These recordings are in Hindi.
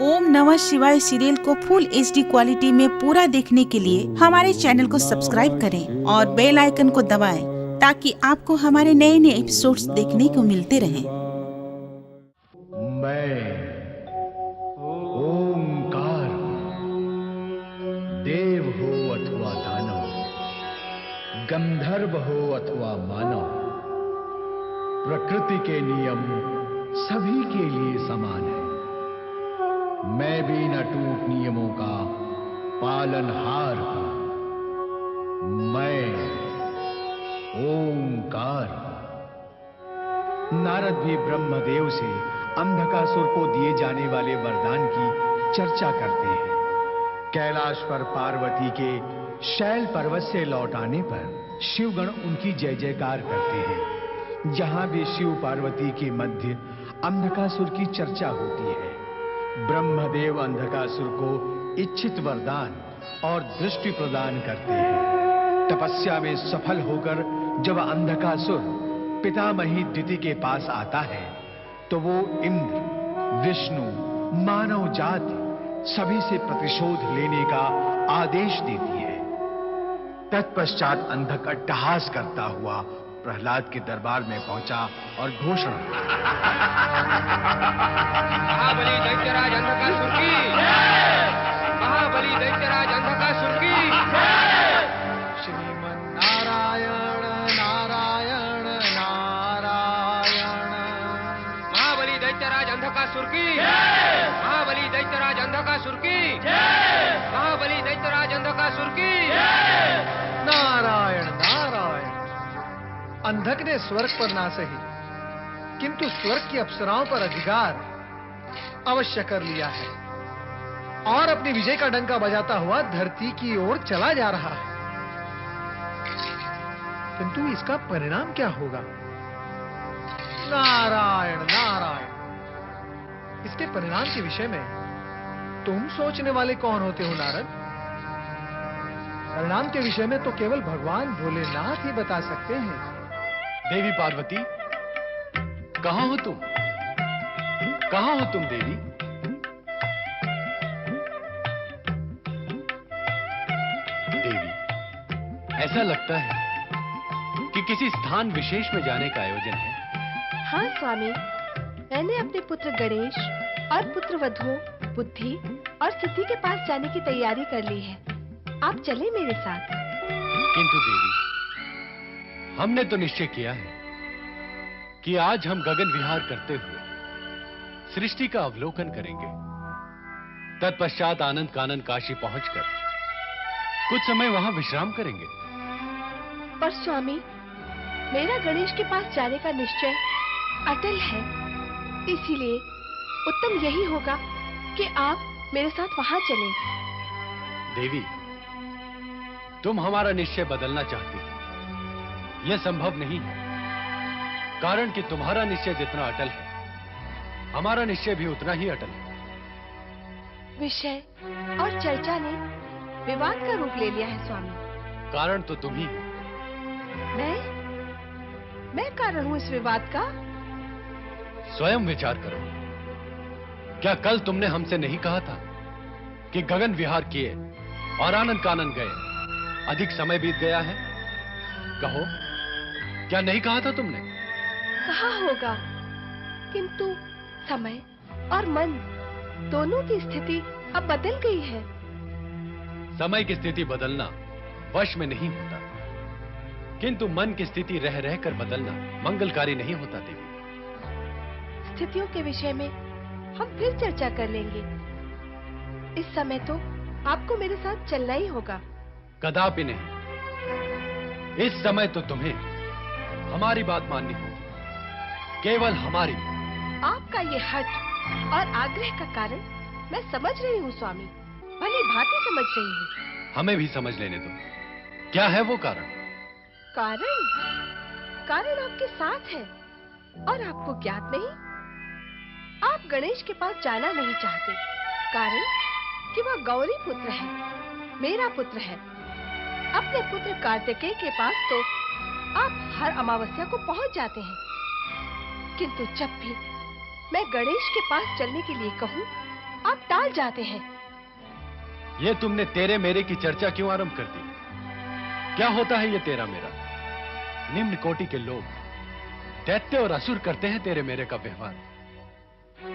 ओम नमः शिवाय सीरियल को फुल HD क्वालिटी में पूरा देखने के लिए हमारे चैनल को सब्सक्राइब करें और बेल आइकन को दबाएं ताकि आपको हमारे नए नए एपिसोड्स देखने को मिलते रहें। मैं ओंकार, देव हो अथवा दानव, गंधर्व हो अथवा मानव, प्रकृति के नियम सभी के लिए समान है। मैं भी न टूट नियमों का पालनहार हूं। मैं ओंकार। नारद भी ब्रह्मदेव से अंधकासुर को दिए जाने वाले वरदान की चर्चा करते हैं। कैलाश पर पार्वती के शैल पर्वत से लौट आने पर शिवगण उनकी जय जयकार करते हैं। जहां भी शिव पार्वती के मध्य अंधकासुर की चर्चा होती है, ब्रह्मदेव अंधकासुर को इच्छित वरदान और दृष्टि प्रदान करते हैं। तपस्या में सफल होकर जब अंधकासुर पितामही दिति के पास आता है तो वो इंद्र, विष्णु, मानव जाति सभी से प्रतिशोध लेने का आदेश देती है। तत्पश्चात अंधक अट्टहास करता हुआ प्रहलाद के दरबार में पहुंचा और घोषणा, महाबली दैत्यराज अंधकासुर की, महाबली दैत्यराज अंधकासुर की। श्रीमन्नारायण नारायण नारायण। महाबली दैत्यराज अंधकासुर की, महाबली दैत्यराज अंधकासुर की, महाबली दैत्यराज अंधकासुर की। नारायण नारायण। अंधक ने स्वर्ग पर ना सही किंतु स्वर्ग की अप्सराओं पर अधिकार अवश्य कर लिया है और अपनी विजय का डंका बजाता हुआ धरती की ओर चला जा रहा है। किंतु इसका परिणाम क्या होगा? नारायण नारायण। इसके परिणाम के विषय में तुम सोचने वाले कौन होते हो नारद? परिणाम के विषय में तो केवल भगवान भोलेनाथ ही बता सकते हैं। देवी पार्वती, कहां हो तुम? कहां हो तुम देवी? देवी, ऐसा लगता है कि किसी स्थान विशेष में जाने का आयोजन है। हाँ स्वामी, मैंने अपने पुत्र गणेश और पुत्र वधुओं बुद्धि और सिद्धि के पास जाने की तैयारी कर ली है। आप चले मेरे साथ। किंतु देवी, हमने तो निश्चय किया है कि आज हम गगन विहार करते हुए सृष्टि का अवलोकन करेंगे। तत्पश्चात आनंद कानन काशी पहुंचकर कुछ समय वहां विश्राम करेंगे। पर स्वामी, मेरा गणेश के पास जाने का निश्चय अटल है, इसीलिए उत्तम यही होगा कि आप मेरे साथ वहां चलें। देवी, तुम हमारा निश्चय बदलना चाहती हो, यह संभव नहीं है। कारण कि तुम्हारा निश्चय जितना अटल है, हमारा निश्चय भी उतना ही अटल है। विषय और चर्चा ने विवाद का रूप ले लिया है स्वामी। कारण तो तुम ही हो। मैं कारण हूं इस विवाद का? स्वयं विचार करो। क्या कल तुमने हमसे नहीं कहा था कि गगन विहार किए और आनंद कानन गए अधिक समय बीत गया है? कहो, क्या नहीं कहा था तुमने? कहा होगा, किंतु समय और मन दोनों की स्थिति अब बदल गई है। समय की स्थिति बदलना वश में नहीं होता, किंतु मन की स्थिति रह रहकर बदलना मंगलकारी नहीं होता देवी। स्थितियों के विषय में हम फिर चर्चा कर लेंगे। इस समय तो आपको मेरे साथ चलना ही होगा। कदापि नहीं। इस समय तो तुम्हें हमारी बात माननी होगी, केवल हमारी। आपका ये हट और आग्रह का कारण मैं समझ रही हूँ स्वामी, भली भांति समझ रही हूँ। हमें भी समझ लेने दो, क्या है वो कारण? कारण? कारण आपके साथ है और आपको ज्ञात नहीं। आप गणेश के पास जाना नहीं चाहते, कारण कि वह गौरी पुत्र है, मेरा पुत्र है। अपने पुत्र कार्तिकेय के पास तो आप हर अमावस्या को पहुंच जाते हैं, किंतु जब भी मैं गणेश के पास चलने के लिए कहूँ आप टाल जाते हैं। ये तुमने तेरे मेरे की चर्चा क्यों आरंभ कर दी? क्या होता है ये तेरा मेरा? निम्न कोटि के लोग दैत्य और असुर करते हैं तेरे मेरे का व्यवहार,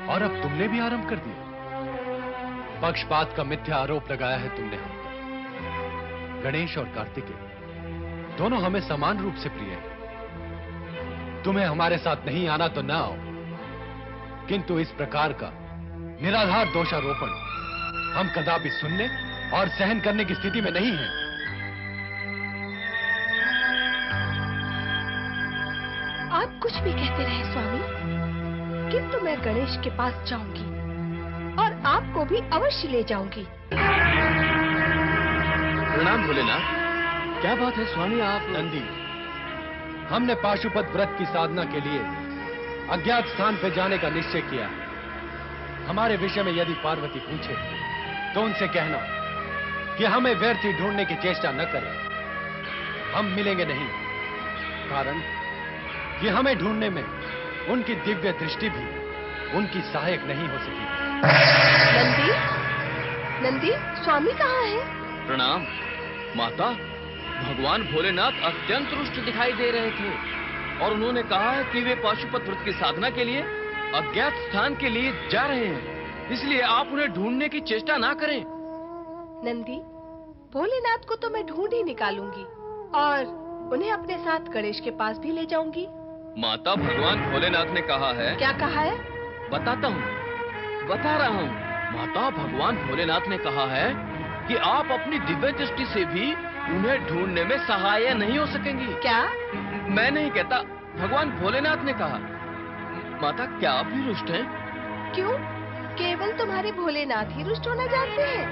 और अब तुमने भी आरंभ कर दिया। पक्षपात का मिथ्या आरोप लगाया है तुमने हम पर। गणेश और कार्तिकेय दोनों हमें समान रूप से प्रिय हैं। तुम्हें हमारे साथ नहीं आना तो ना आओ, किंतु इस प्रकार का निराधार दोषारोपण हम कदापि सुनने और सहन करने की स्थिति में नहीं हैं। आप कुछ भी कहते रहे स्वामी, किंतु मैं गणेश के पास जाऊंगी और आपको भी अवश्य ले जाऊंगी। प्रणाम भोलेनाथ। क्या बात है स्वामी आप? नंदी, हमने पाशुपत व्रत की साधना के लिए अज्ञात स्थान पर जाने का निश्चय किया है। हमारे विषय में यदि पार्वती पूछे तो उनसे कहना कि हमें व्यर्थ ही ढूंढने की चेष्टा न करें। हम मिलेंगे नहीं, कारण कि हमें ढूंढने में उनकी दिव्य दृष्टि भी उनकी सहायक नहीं हो सकी। नंदी, नंदी, स्वामी कहाँ है? प्रणाम माता। भगवान भोलेनाथ अत्यंत रुष्ट दिखाई दे रहे थे और उन्होंने कहा है कि वे पाशुपत व्रत की साधना के लिए अज्ञात स्थान के लिए जा रहे हैं, इसलिए आप उन्हें ढूंढने की चेष्टा ना करें। नंदी, भोलेनाथ को तो मैं ढूंढ ही निकालूंगी और उन्हें अपने साथ गणेश के पास भी ले जाऊंगी। माता, भगवान भोलेनाथ ने कहा है। क्या कहा है? बताता हूँ, बता रहा हूँ। माता, भगवान भोलेनाथ ने कहा है कि आप अपनी दिव्य दृष्टि से भी उन्हें ढूंढने में सहाय नहीं हो सकेंगी। क्या? मैं नहीं कहता, भगवान भोलेनाथ ने कहा। माता, क्या आप भी रुष्ट हैं? क्यों? केवल तुम्हारे भोलेनाथ ही रुष्ट होना जानते हैं,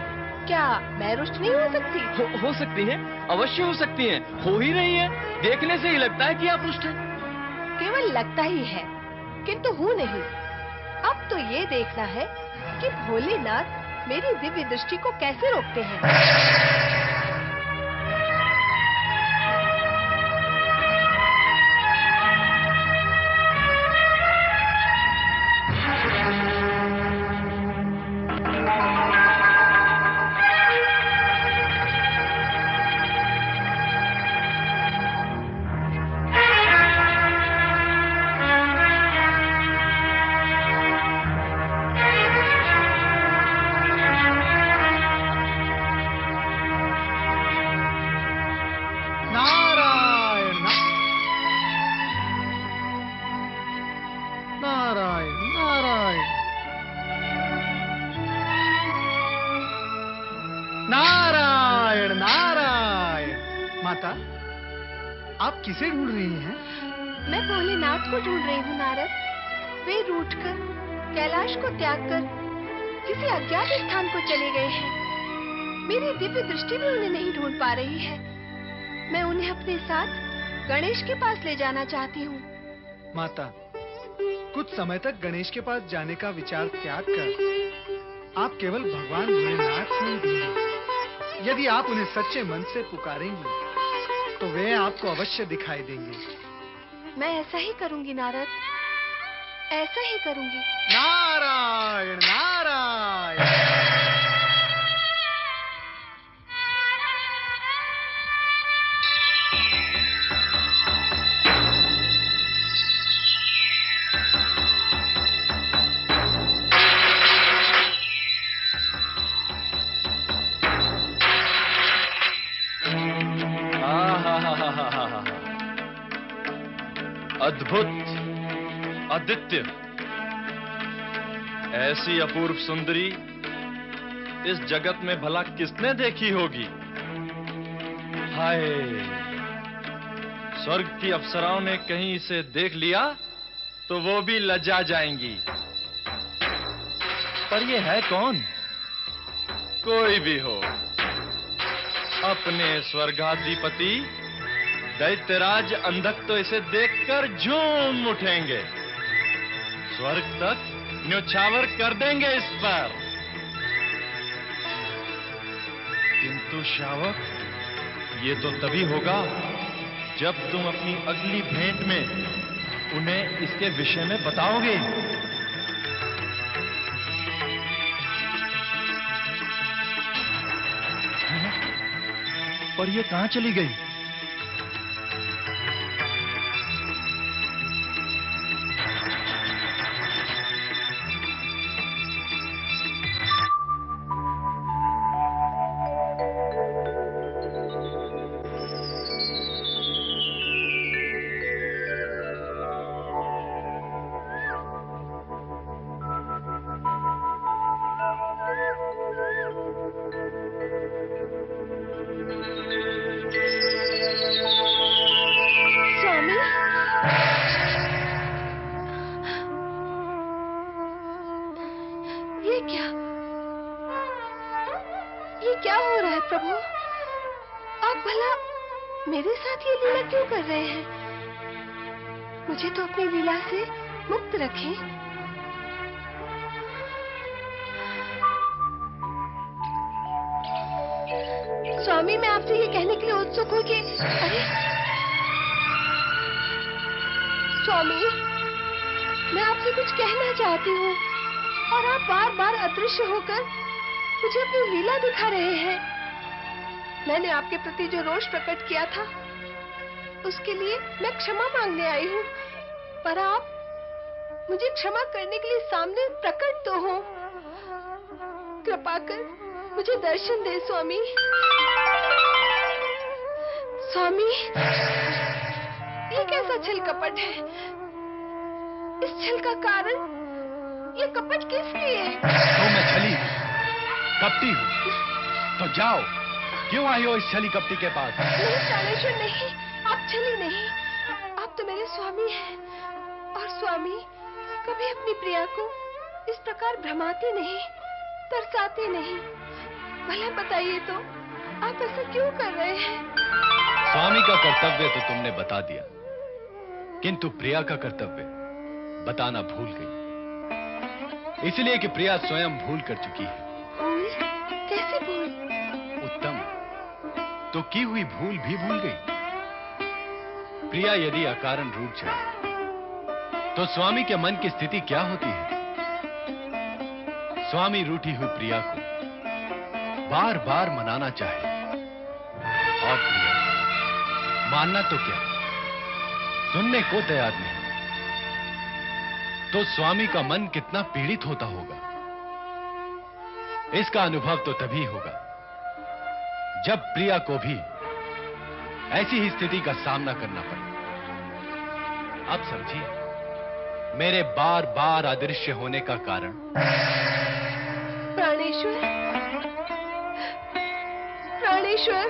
क्या मैं रुष्ट नहीं हो सकती? हो सकती हैं, अवश्य हो सकती हैं। हो ही रही हैं। देखने से ही लगता है कि आप रुष्ट हैं। केवल लगता ही है, किंतु हूँ नहीं। अब तो ये देखना है कि भोलेनाथ मेरी दिव्य दृष्टि को कैसे रोकते हैं। नारायण नारायण। माता, आप किसे ढूंढ रही हैं? मैं भोलेनाथ को ढूंढ रही हूँ नारद। वे रूठकर कैलाश को त्याग कर किसी अज्ञात स्थान को चले गए हैं। मेरी दिव्य दृष्टि भी उन्हें नहीं ढूंढ पा रही है। मैं उन्हें अपने साथ गणेश के पास ले जाना चाहती हूँ। माता, कुछ समय तक गणेश के पास जाने का विचार त्याग कर आप केवल भगवान भोलेनाथ को ही ढूंढें। यदि आप उन्हें सच्चे मन से पुकारेंगी तो वे आपको अवश्य दिखाई देंगे। मैं ऐसा ही करूंगी नारद, ऐसा ही करूंगी। नारायण नारायण। अद्भुत, अद्वितीय, ऐसी अपूर्व सुंदरी इस जगत में भला किसने देखी होगी? हाय, स्वर्ग की अप्सराओं ने कहीं इसे देख लिया तो वो भी लज्जा जाएंगी। पर ये है कौन? कोई भी हो, अपने स्वर्गाधिपति दैत्यराज अंधक तो इसे देखकर झूम उठेंगे, स्वर्ग तक न्योछावर कर देंगे इस पर। किंतु शावक, ये तो तभी होगा जब तुम अपनी अगली भेंट में उन्हें इसके विषय में बताओगे। और ये कहां चली गई? ये क्या हो रहा है प्रभु? आप भला मेरे साथ ये लीला क्यों कर रहे हैं? मुझे तो अपनी लीला से मुक्त रखें। स्वामी, मैं आपसे ये कहने के लिए उत्सुक हूँ कि अरे स्वामी, मैं आपसे कुछ कहना चाहती हूँ और आप बार बार अदृश्य होकर मुझे अपनी लीला दिखा रहे हैं। मैंने आपके प्रति जो रोष प्रकट किया था उसके लिए मैं क्षमा मांगने आई हूँ, पर आप मुझे क्षमा करने के लिए सामने प्रकट तो हो। कृपा कर मुझे दर्शन दे स्वामी। स्वामी, ये कैसा छल कपट है? इस छल का कारण, ये कपट किस लिए? तो मैं छली हूँ, कपटी हूँ, तो जाओ, क्यों आई हो इस छली कपटी के पास? नहीं प्राणेश्वर, नहीं, आप छली नहीं, आप तो मेरे स्वामी हैं। और स्वामी कभी अपनी प्रिया को इस प्रकार भ्रमाते नहीं, तरसाते नहीं। भला बताइए तो, आप ऐसा क्यों कर रहे हैं? स्वामी का कर्तव्य तो तुमने बता दिया, किंतु प्रिया का कर्तव्य बताना भूल गई, इसलिए कि प्रिया स्वयं भूल कर चुकी है। भूल? कैसे भूल? उत्तम, तो की हुई भूल भी भूल गई। प्रिया यदि अकारण रूठ जाए तो स्वामी के मन की स्थिति क्या होती है? स्वामी रूठी हुई प्रिया को बार बार मनाना चाहे, और प्रिया मानना तो क्या, सुनने को तैयार नहीं, तो स्वामी का मन कितना पीड़ित होता होगा। इसका अनुभव तो तभी होगा जब प्रिया को भी ऐसी ही स्थिति का सामना करना पड़े। अब समझिए मेरे बार बार अदृश्य होने का कारण। प्राणेश्वर, प्राणेश्वर,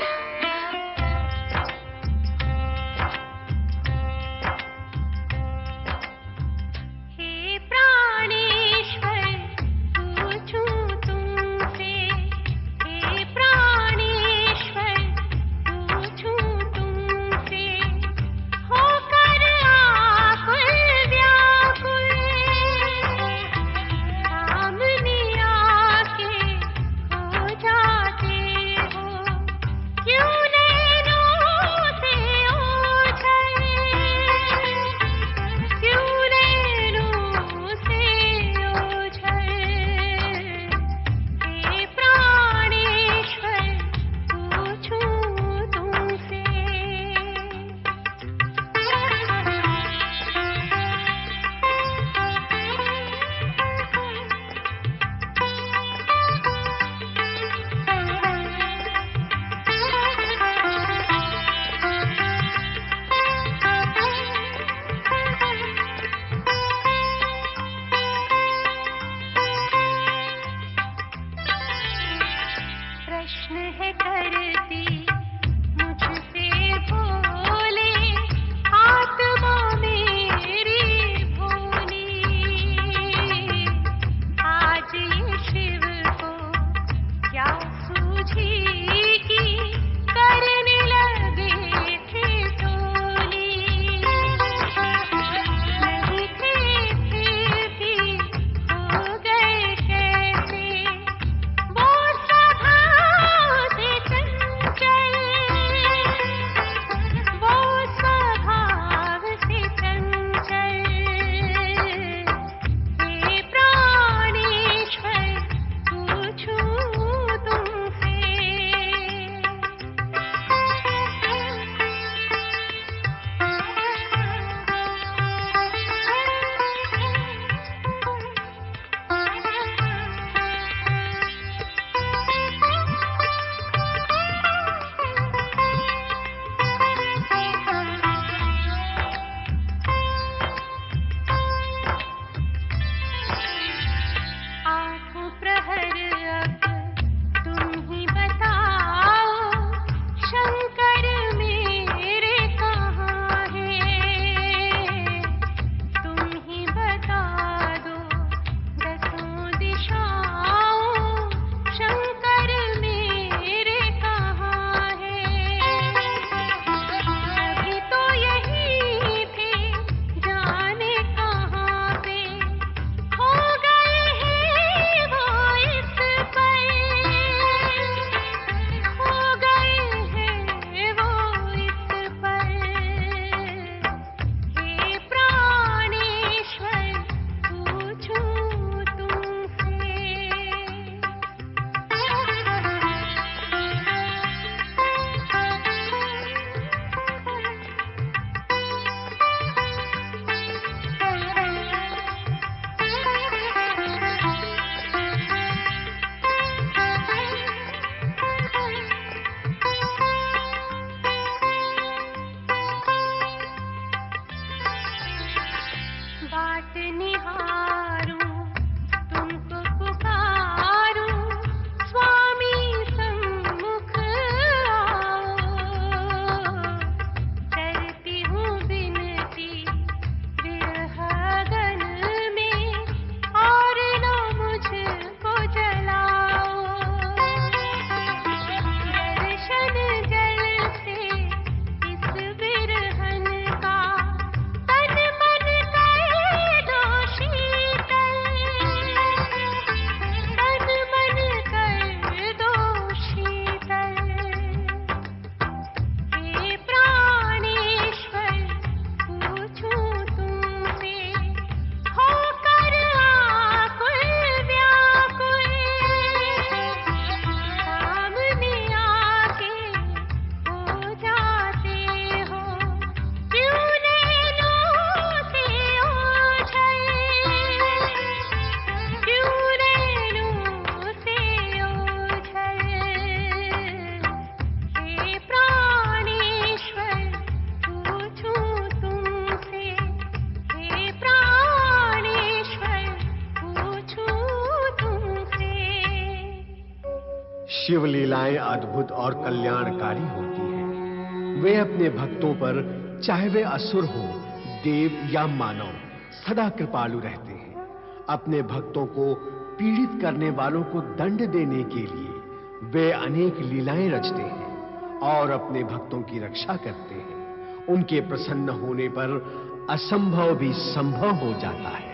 शिव लीलाएं अद्भुत और कल्याणकारी होती हैं। वे अपने भक्तों पर, चाहे वे असुर हो, देव या मानव, सदा कृपालु रहते हैं। अपने भक्तों को पीड़ित करने वालों को दंड देने के लिए वे अनेक लीलाएं रचते हैं और अपने भक्तों की रक्षा करते हैं। उनके प्रसन्न होने पर असंभव भी संभव हो जाता है।